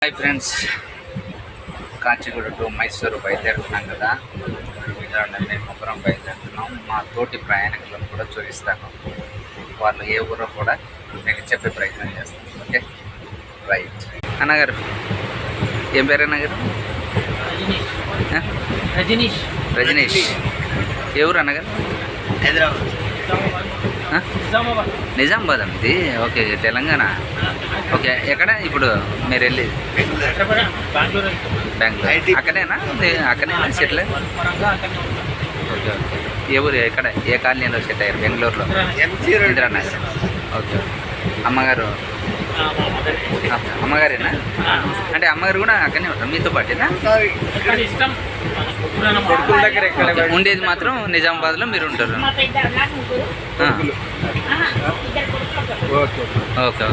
Hi friends, Kacheguda to Mysuru బయలుదేరుతున్నాం కదా. మేము ముగ్గురం బయలుదేరుతున్నాం. మా తోటి ప్రయాణికులను కూడా చూపిస్తాను. వాళ్ళు ఏ ఊరో కూడా మీకు చెప్పే ప్రయత్నం చేస్తాను. Okay, right. అన్నగారు, ఏం పేరు అన్నగారు? రజనీష్. ఏ ఊరు అన్నగారు? హైదరాబాద్, నిజామాబాద్ ఇది. ఓకే, తెలంగాణ. ఓకే, ఎక్కడ ఇప్పుడు మీరు వెళ్ళేది? బెంగళూరు. అక్కడేనా సెటిల్? Okay okay. ఏ ఊరు, ఎక్కడ, ఏ కాలనీలో సెట్ అయ్యారు? బెంగళూరులో ఇందిరానగర్. ఓకే. అమ్మగారు అమ్మగారేనా? అంటే అమ్మగారు కూడా అక్కడనే ఉంటారు మీతో పాటేనా? ఉండేది మాత్రం నిజామాబాద్లో మీరు ఉంటారు. Okay okay.